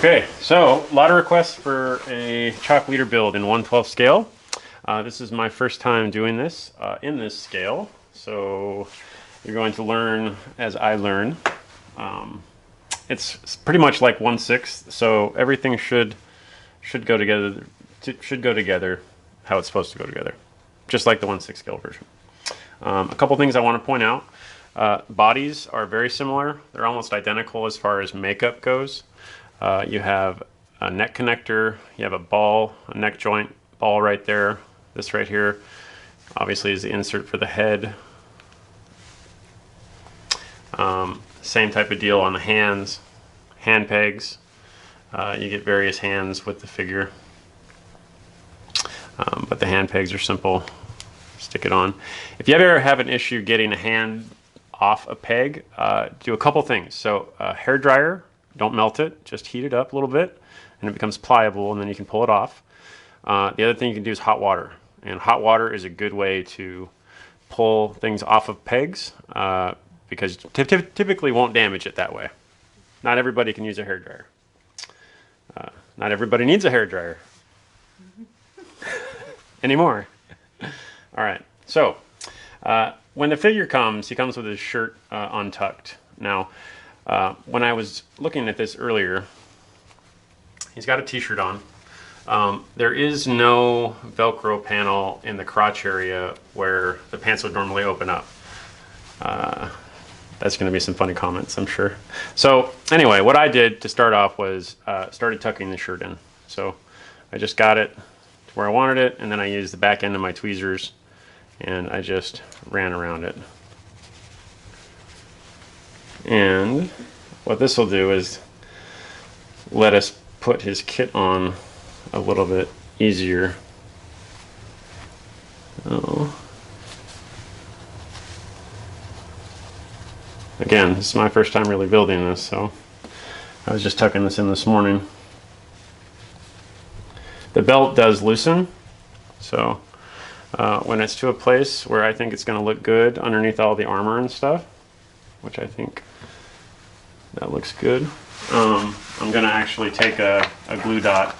Okay, so a lot of requests for a chalk leader build in 1/12 scale. This is my first time doing this in this scale, so you're going to learn as I learn. It's pretty much like 1/6, so everything should go together. Should go together how it's supposed to go together, just like the 1/6 scale version. A couple things I want to point out. Bodies are very similar. They're almost identical as far as makeup goes. You have a neck connector, you have a ball, a neck joint ball right there. This right here obviously is the insert for the head. Same type of deal on the hands, hand pegs. You get various hands with the figure, but the hand pegs are simple. Stick it on. If you ever have an issue getting a hand off a peg, do a couple things. So hair dryer, don't melt it, just heat it up a little bit and it becomes pliable, and then you can pull it off. The other thing you can do is hot water, and hot water is a good way to pull things off of pegs because typically won't damage it that way. Not everybody can use a hair dryer. Not everybody needs a hair dryer anymore. All right, so when the figure comes, he comes with his shirt untucked. Now, when I was looking at this earlier, he's got a t-shirt on. There is no Velcro panel in the crotch area where the pants would normally open up. That's going to be some funny comments, I'm sure. So anyway, what I did to start off was started tucking the shirt in. So I just got it to where I wanted it, and then I used the back end of my tweezers and I just ran around it. And what this will do is let us put his kit on a little bit easier. Oh. Again, this is my first time really building this, so I was just tucking this in this morning. The belt does loosen, so when it's to a place where I think it's going to look good underneath all the armor and stuff, which I think that looks good. I'm going to actually take a glue dot.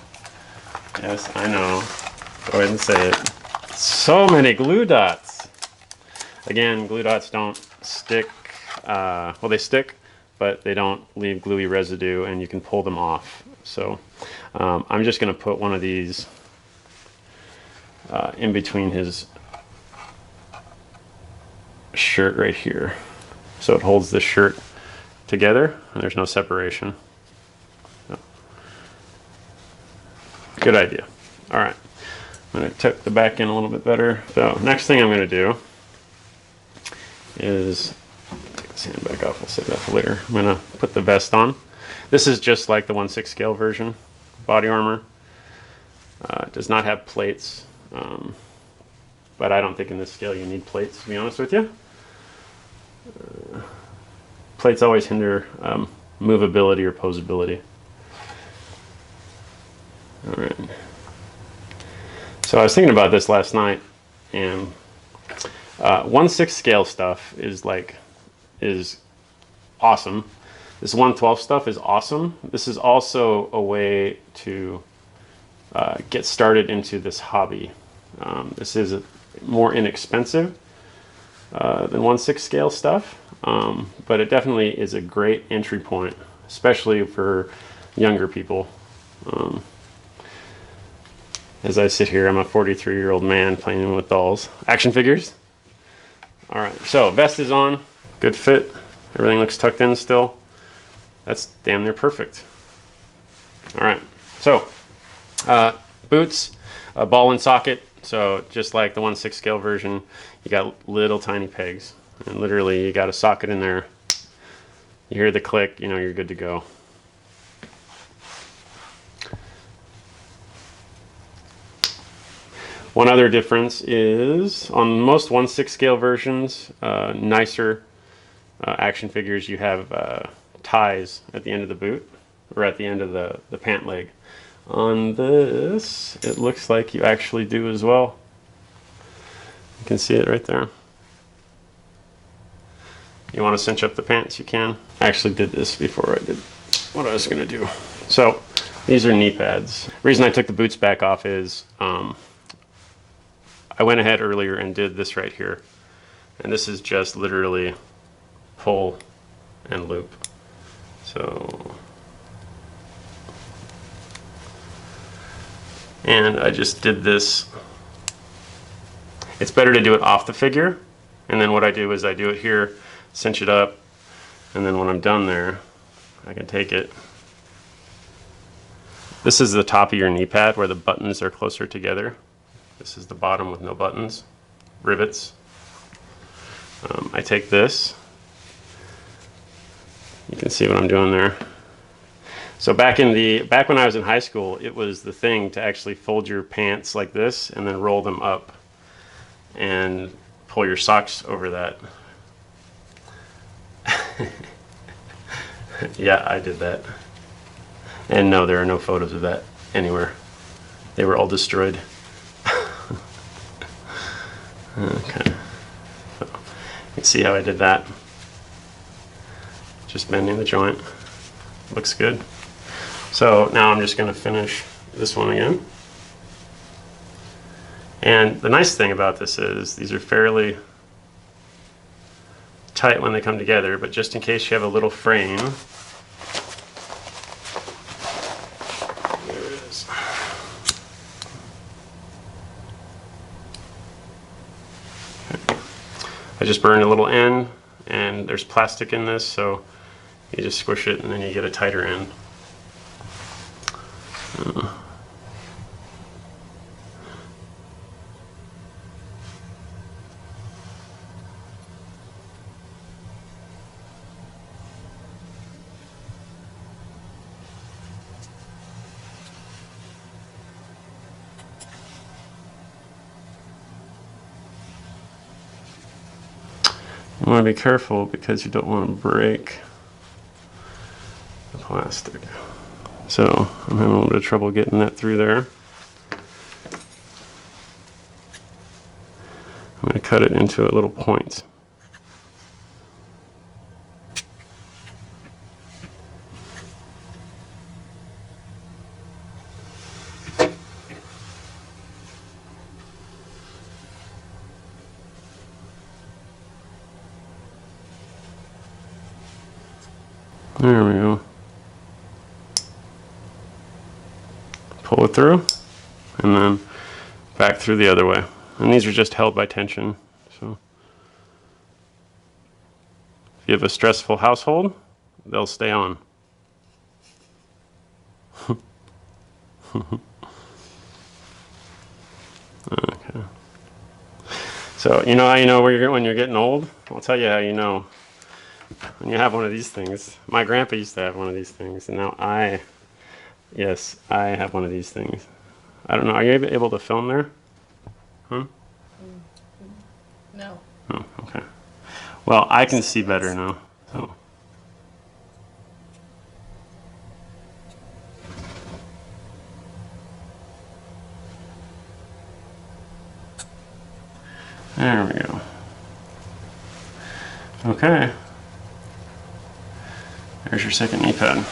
Yes, I know. Go ahead and say it. So many glue dots. Again, glue dots don't stick. Well, they stick, but they don't leave gluey residue, and you can pull them off. So I'm just going to put one of these in between his shirt right here, so it holds the shirt together and there's no separation. So, good idea. All right, I'm going to tuck the back in a little bit better. So next thing I'm going to do is take this hand back off. We'll save that for later. I'm going to put the vest on. This is just like the 1/6 scale version. Body armor. Does not have plates, but I don't think in this scale you need plates, to be honest with you. Plates always hinder movability or posability. All right. So I was thinking about this last night, and 1/6 scale stuff is awesome. This 1/12 stuff is awesome. This is also a way to get started into this hobby. This is more inexpensive than 1/6 scale stuff, but it definitely is a great entry point, especially for younger people. As I sit here, I'm a 43-year-old man playing with dolls. Action figures. All right, so vest is on, good fit. Everything looks tucked in still. That's damn near perfect. All right, so boots, a ball and socket. So just like the 1/6 scale version, you got little tiny pegs, and literally you got a socket in there. You hear the click, you know you're good to go. One other difference is on most 1/6 scale versions, nicer action figures, you have ties at the end of the boot or at the end of the pant leg. On this, it looks like you actually do as well. You can see it right there. You want to cinch up the pants, you can. I actually did this before I did what I was going to do. So these are knee pads. The reason I took the boots back off is I went ahead earlier and did this right here. And this is just literally pull and loop. So, and I just did this. It's better to do it off the figure. And then what I do is I do it here, cinch it up, and then when I'm done there, I can take it. This is the top of your knee pad where the buttons are closer together. This is the bottom with no buttons, rivets. I take this. You can see what I'm doing there. So back when I was in high school, it was the thing to actually fold your pants like this and then roll them up and pull your socks over that. Yeah, I did that. And no, there are no photos of that anywhere. They were all destroyed. Okay. So, you can see how I did that. Just bending the joint. Looks good. So now I'm just going to finish this one again. And the nice thing about this is these are fairly tight when they come together, but just in case you have a little frame, there it is. Okay. I just burned a little end, and there's plastic in this, so you just squish it and then you get a tighter end. You want to be careful because you don't want to break the plastic. So I'm having a little bit of trouble getting that through there. I'm going to cut it into a little point. There we go. Pull it through, and then back through the other way. And these are just held by tension. So if you have a stressful household, they'll stay on. Okay. So you know how you know where when you're getting old? I'll tell you how you know. When you have one of these things. My grandpa used to have one of these things, and now yes, I have one of these things. I don't know, are you able to film there? Huh? No. Oh, okay. Well, I can see better now. So. There we go. Okay. There's your second knee pad.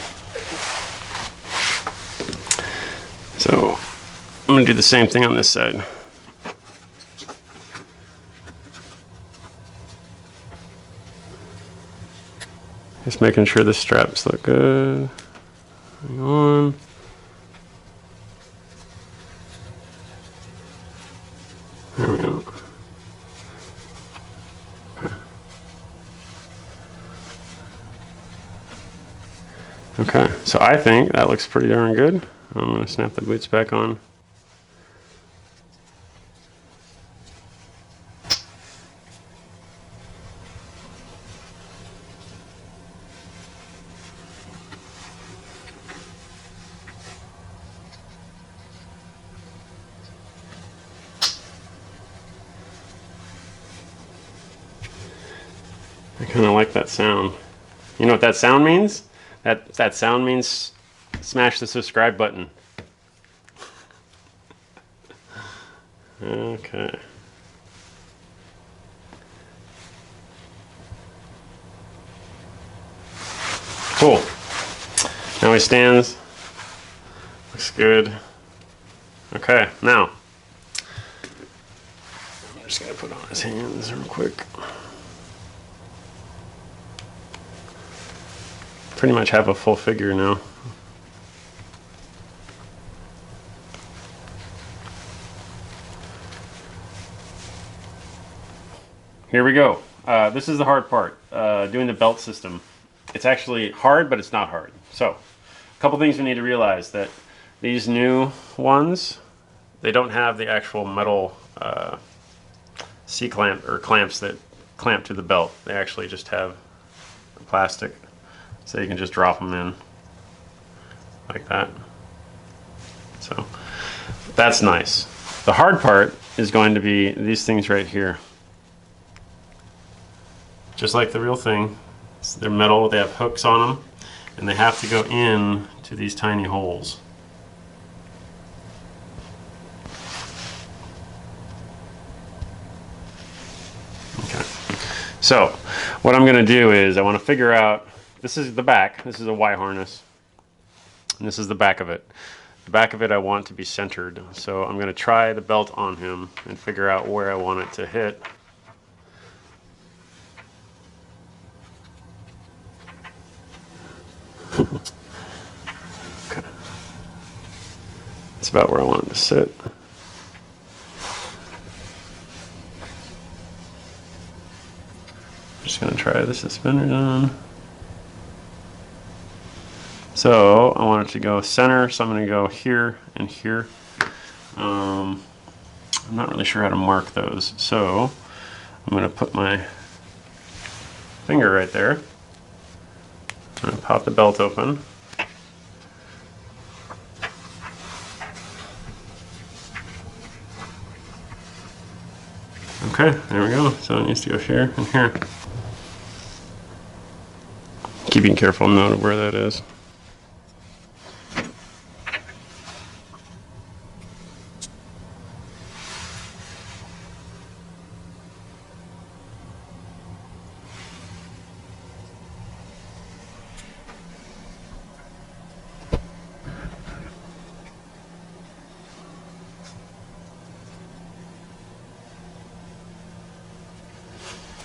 So I'm going to do the same thing on this side. Just making sure the straps look good. Hang on. There we go. Okay, so I think that looks pretty darn good. I'm going to snap the boots back on. I kind of like that sound. You know what that sound means? That sound means smash the subscribe button. Okay. Cool. Now he stands good. Okay, now I'm just gonna put on his hands real quick. Pretty much have a full figure now. Here we go. This is the hard part, doing the belt system. It's actually hard, but it's not hard. So, a couple things we need to realize, that these new ones, they don't have the actual metal C-clamp or clamps that clamp to the belt. They actually just have plastic, so you can just drop them in like that. So, that's nice. The hard part is going to be these things right here. Just like the real thing, they're metal, they have hooks on them, and they have to go in to these tiny holes. Okay, so what I'm going to do is I want to figure out, this is the back, this is a Y harness, and this is the back of it. The back of it I want to be centered, so I'm going to try the belt on him and figure out where I want it to hit. Okay. That's about where I want it to sit. I'm just going to try the suspenders on. So I want it to go center, so I'm going to go here and here. I'm not really sure how to mark those, so I'm going to put my finger right there. I'm going to pop the belt open. Okay, there we go. So it needs to go here and here. Keeping careful note of where that is.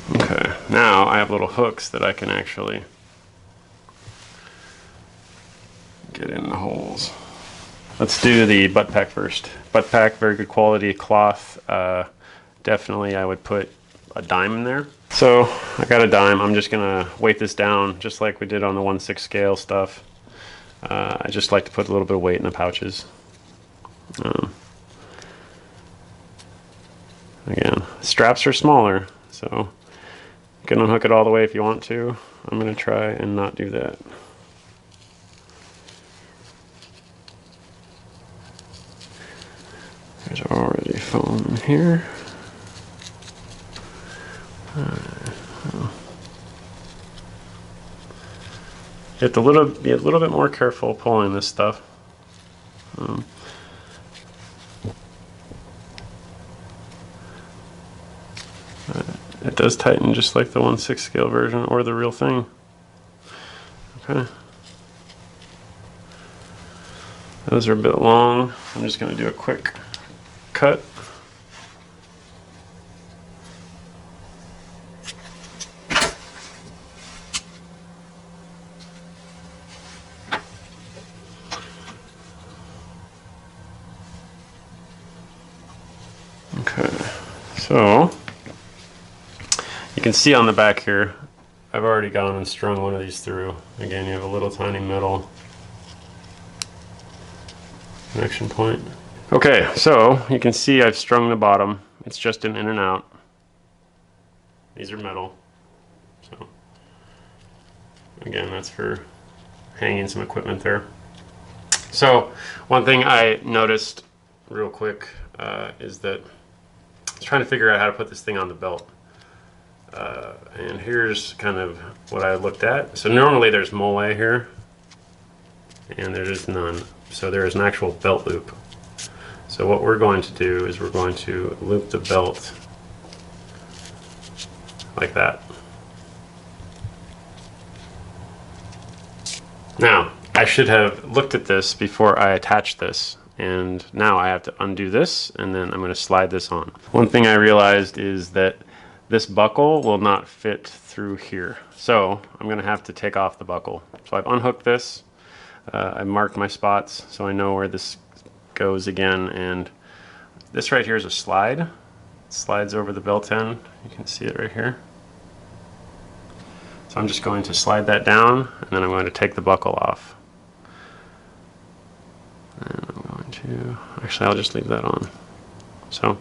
Okay, now I have little hooks that I can actually get in the holes. Let's do the butt pack first. Butt pack, very good quality cloth. Definitely I would put a dime in there. So I got a dime. I'm just gonna weight this down just like we did on the 1/6 scale stuff. I just like to put a little bit of weight in the pouches. Again, straps are smaller, so you can unhook it all the way if you want to. I'm gonna try and not do that. There's already foam in here. You have to be a little bit more careful pulling this stuff. It does tighten just like the 1/6 scale version or the real thing. Okay. Those are a bit long. I'm just going to do a quick cut. Okay, so you can see on the back here, I've already gone and strung one of these through. Again, you have a little tiny metal connection point. Okay, so you can see I've strung the bottom. It's just an in and out. These are metal. So again, that's for hanging some equipment there. So one thing I noticed real quick is that I was trying to figure out how to put this thing on the belt. And here's kind of what I looked at. So normally there's mole here, and there's none. So there is an actual belt loop. So what we're going to do is we're going to loop the belt like that. Now, I should have looked at this before I attached this, and now I have to undo this, and then I'm going to slide this on. One thing I realized is that this buckle will not fit through here, so I'm going to have to take off the buckle. So I've unhooked this, I marked my spots so I know where this goes again, and this right here is a slide. It slides over the belt end. You can see it right here. So I'm just going to slide that down, and then I'm going to take the buckle off. And I'm going to, actually I'll just leave that on. So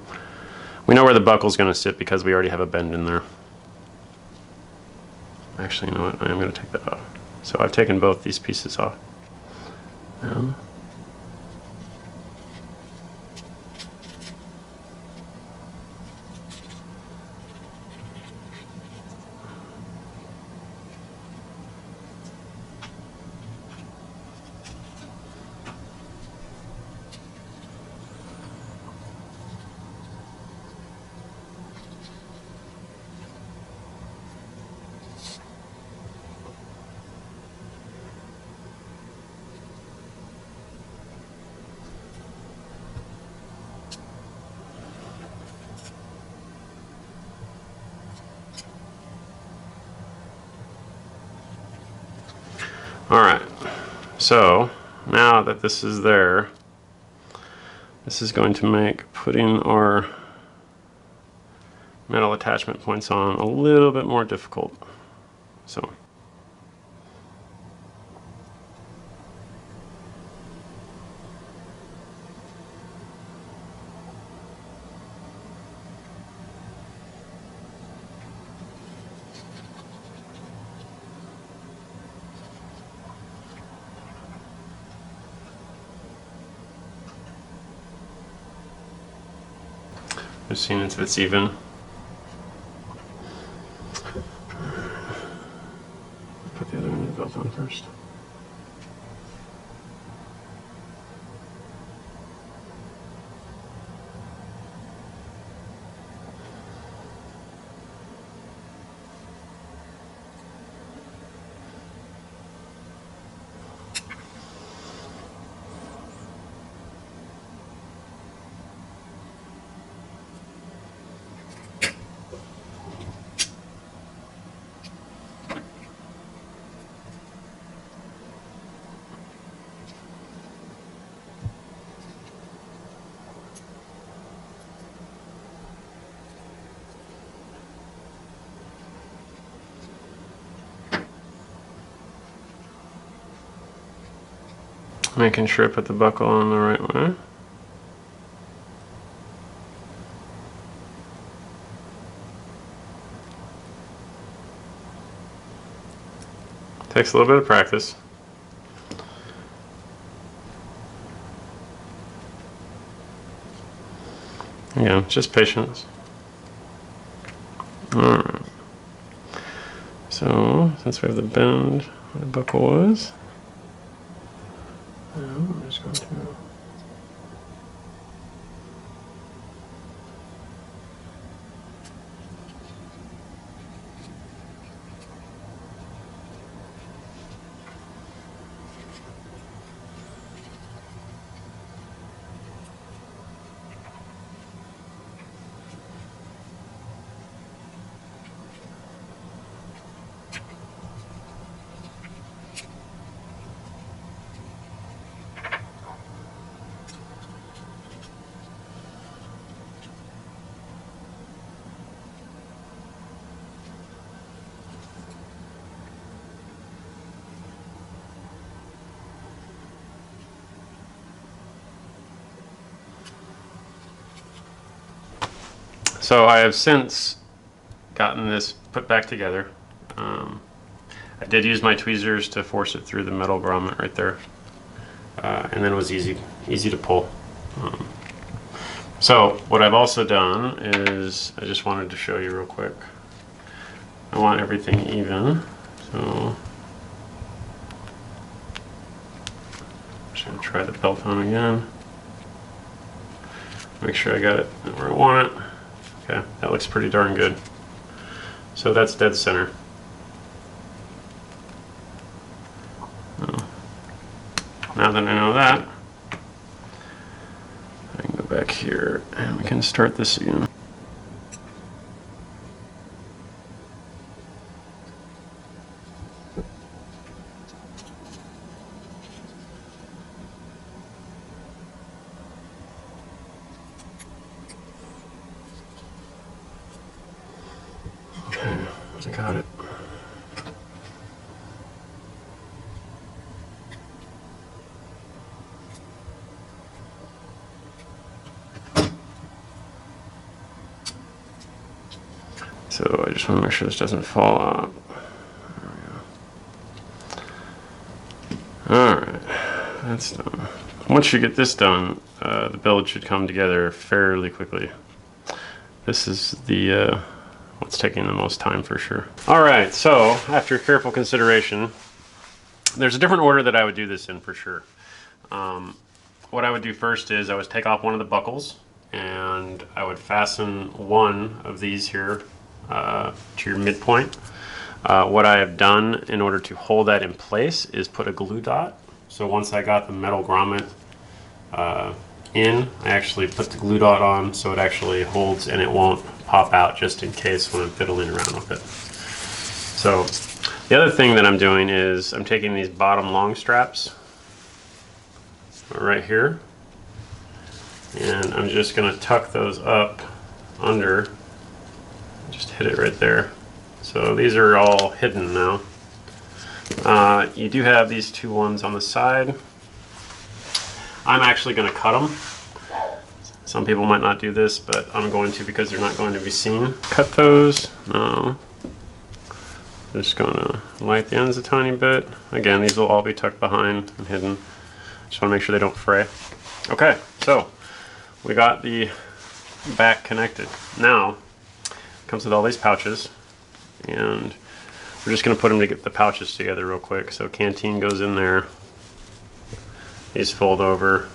we know where the buckle is going to sit because we already have a bend in there. Actually, you know what, I am going to take that off. So I've taken both these pieces off. Alright, so now that this is there, this is going to make putting our metal attachment points on a little bit more difficult. So just seeing if it's even. Put the other end of the belt on first. Making sure I put the buckle on the right way. Takes a little bit of practice. Yeah, just patience. Alright. So, since we have the bend where the buckle was, I'm just going to So I have since gotten this put back together. I did use my tweezers to force it through the metal grommet right there, and then it was easy to pull. So what I've also done is, I just wanted to show you real quick. I want everything even, so I'm just going to try the belt on again. Make sure I got it where I want it. Okay, that looks pretty darn good. So that's dead center. Oh. now that I know that, I can go back here and we can start this again. Okay, I got it. So I just want to make sure this doesn't fall out. There we go. Alright, that's done. Once you get this done, the build should come together fairly quickly. This is the what's taking the most time for sure. Alright, so after careful consideration, there's a different order that I would do this in for sure. What I would do first is I would take off one of the buckles and I would fasten one of these here to your midpoint. What I have done in order to hold that in place is put a glue dot. So once I got the metal grommet in, I actually put the glue dot on so it actually holds and it won't pop out, just in case when I'm fiddling around with it. So the other thing that I'm doing is I'm taking these bottom long straps right here and I'm just going to tuck those up under. Just hit it right there. So these are all hidden now. You do have these two ones on the side. I'm actually going to cut them. Some people might not do this, but I'm going to because they're not going to be seen. Cut those. No. Just going to light the ends a tiny bit. Again, these will all be tucked behind and hidden. Just want to make sure they don't fray. Okay, so we got the back connected. Now, it comes with all these pouches, and we're just going to put them to get the pouches together real quick. So canteen goes in there. These fold over.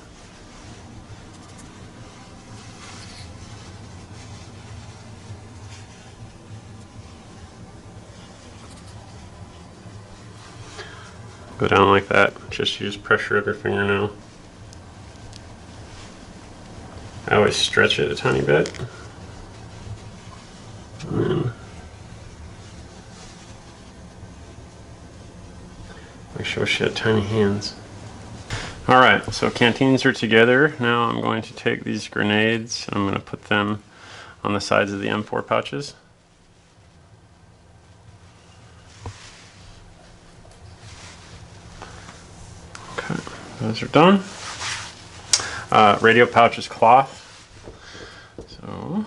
Go down like that. Just use pressure of your fingernail. I always stretch it a tiny bit. And then I wish you had tiny hands. Alright, so canteens are together. Now I'm going to take these grenades and I'm going to put them on the sides of the M4 pouches. Okay, those are done. Radio pouch is cloth. So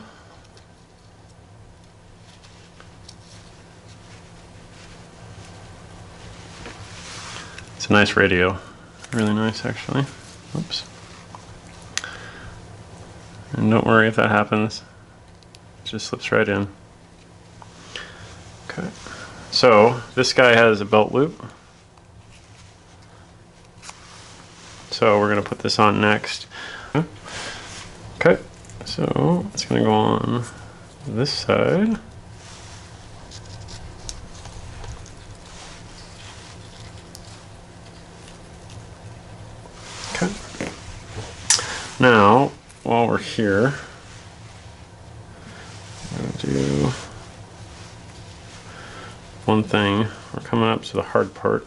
it's a nice radio. Really nice, actually. Oops. And don't worry if that happens. It just slips right in. Okay. So this guy has a belt loop. So we're going to put this on next. Okay. So it's going to go on this side. Okay. Now, while we're here, I'm going to do one thing. We're coming up to the hard part.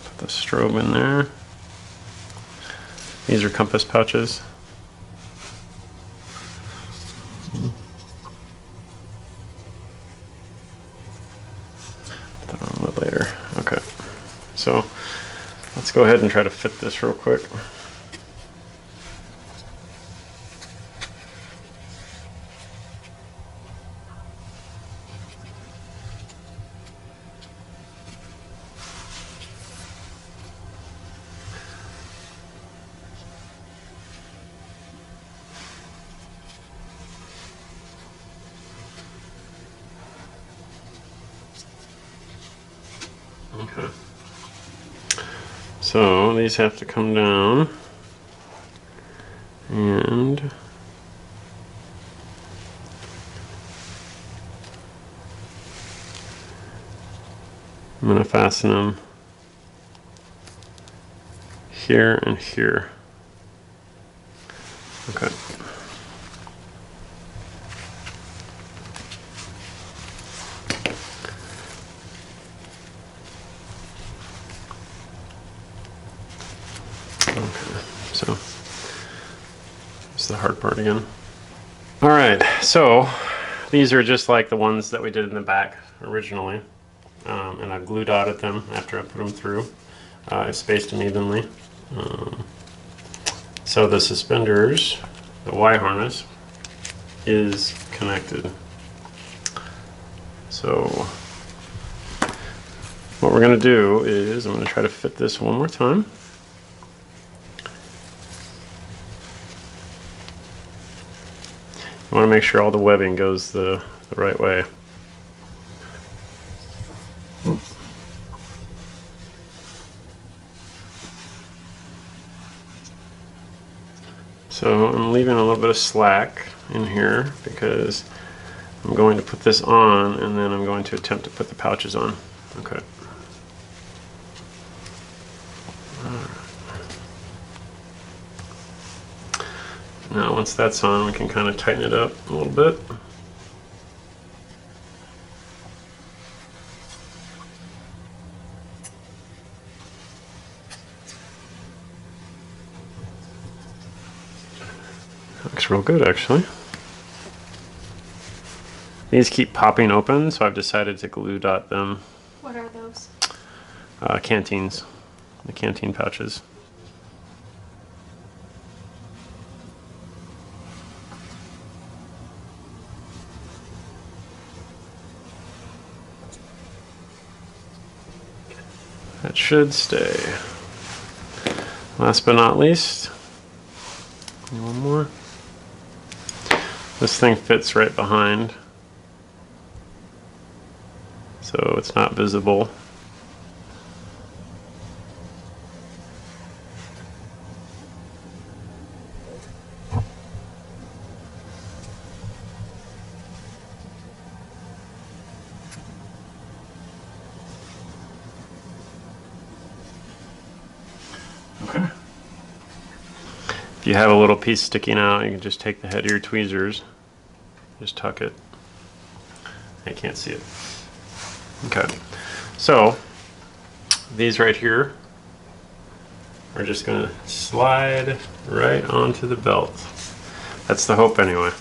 Put the strobe in there. These are compass pouches. Put that on a little later. Okay. So let's go ahead and try to fit this real quick. Okay. So these have to come down and I'm going to fasten them here and here. Okay. Okay, so it's the hard part again. All right, so these are just like the ones that we did in the back originally, and I glue dotted them after I put them through. I spaced them evenly. So the suspenders, the Y harness, is connected. So what we're going to do is I'm going to try to fit this one more time. You want to make sure all the webbing goes the right way. So I'm leaving a little bit of slack in here because I'm going to put this on and then I'm going to attempt to put the pouches on. Okay. Now once that's on, we can kind of tighten it up a little bit. Looks real good, actually. These keep popping open, so I've decided to glue dot them. What are those? Canteens, the canteen pouches. That should stay. Last but not least, one more. This thing fits right behind, so it's not visible. Okay. If you have a little piece sticking out, you can just take the head of your tweezers, just tuck it. I can't see it. Okay. So these right here are just going to slide right onto the belt. That's the hope anyway.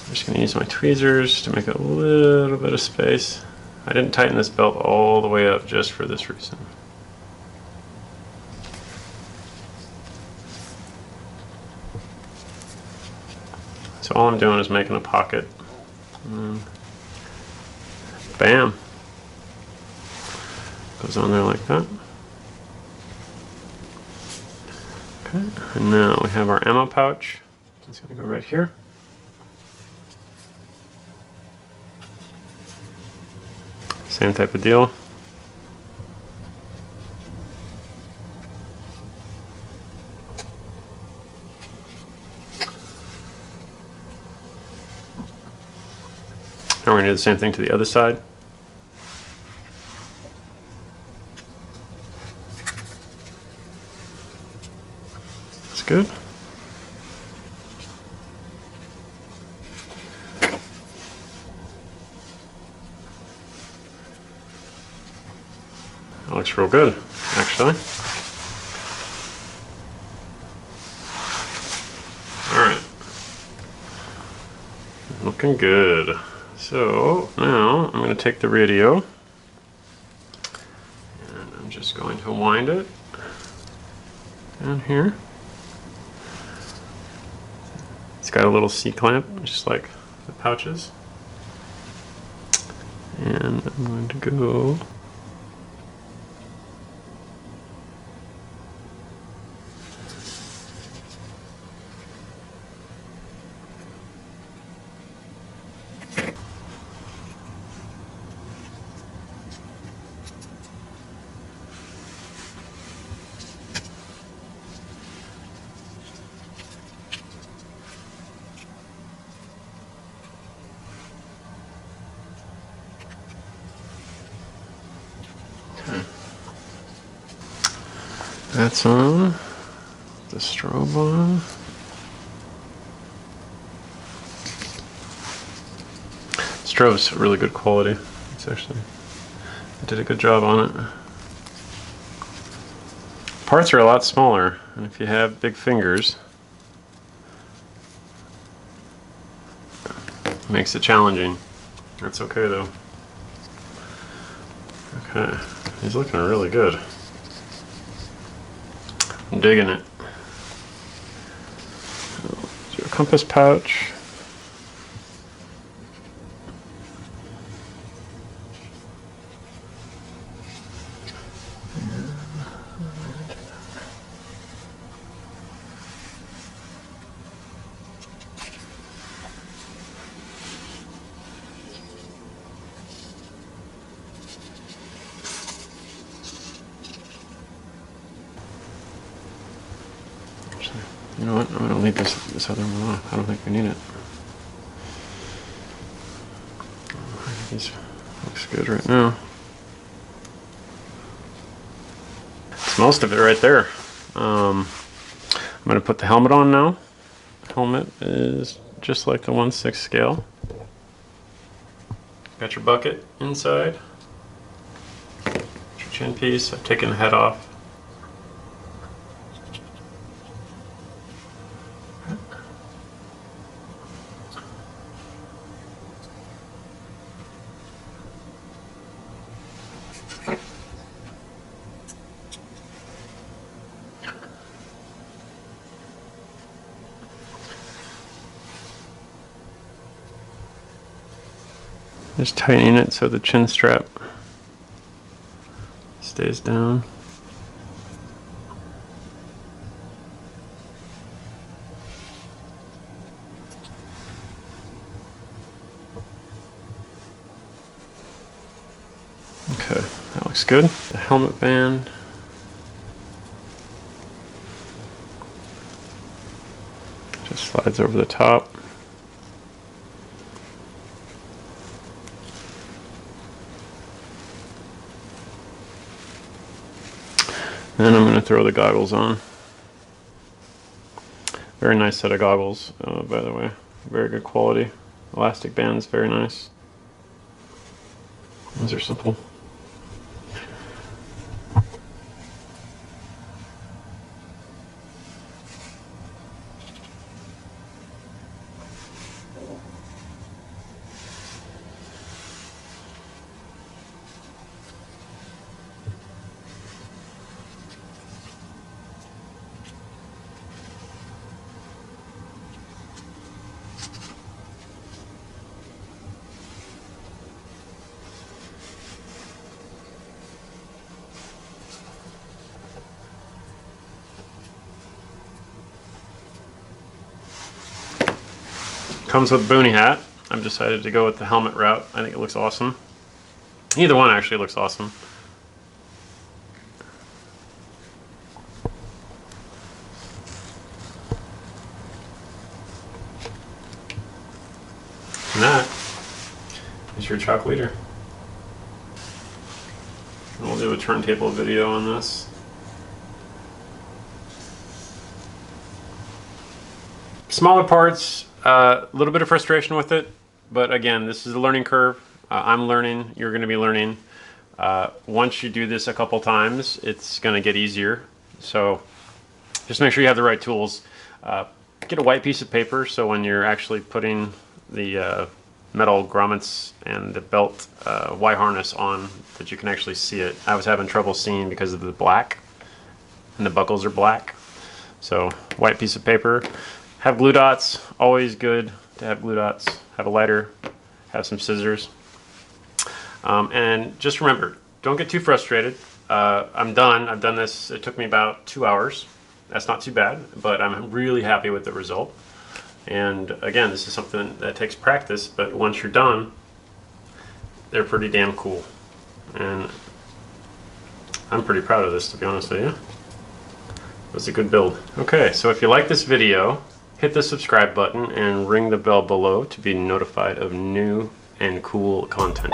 I'm just going to use my tweezers to make a little bit of space. I didn't tighten this belt all the way up just for this reason. So all I'm doing is making a pocket. And bam! Goes on there like that. Okay, and now we have our ammo pouch. It's going to go right here. Same type of deal. Now we're going to do the same thing to the other side. That's good. That looks real good, actually. Alright. Looking good. So now I'm going to take the radio and I'm just going to wind it down here. It's got a little C-clamp, just like the pouches. And I'm going to go That's on. The strobe on. Strobe's really good quality. It's actually, I did a good job on it. Parts are a lot smaller, and if you have big fingers, it makes it challenging. That's okay though. Okay, he's looking really good. I'm digging it. Do a compass pouch. You know what? I'm going to leave this other one off. I don't think we need it. This looks good right now. That's most of it right there. I'm going to put the helmet on now. The helmet is just like the 1/6 scale. Got your bucket inside. Your chin piece. I've taken the head off. Just tightening it so the chin strap stays down. Okay, that looks good. The helmet band. Just slides over the top. And I'm going to throw the goggles on. Very nice set of goggles, by the way. Very good quality. Elastic bands, very nice. Those are simple. Comes with a boonie hat. I've decided to go with the helmet route. I think it looks awesome. Either one actually looks awesome. And that is your chalk leader. And we'll do a turntable video on this. Smaller parts, a little bit of frustration with it, but again, this is a learning curve. I'm learning, you're going to be learning. Once you do this a couple times, it's going to get easier. So just make sure you have the right tools. Get a white piece of paper so when you're actually putting the metal grommets and the belt Y harness on, that you can actually see it. I was having trouble seeing because of the black, and the buckles are black. So white piece of paper. Have glue dots, always good to have glue dots. Have a lighter, have some scissors. And just remember, don't get too frustrated. I'm done. I've done this, it took me about 2 hours. That's not too bad, but I'm really happy with the result. And again, this is something that takes practice, but once you're done, they're pretty damn cool. And I'm pretty proud of this, to be honest with you. It was a good build. Okay, so if you like this video, hit the subscribe button and ring the bell below to be notified of new and cool content.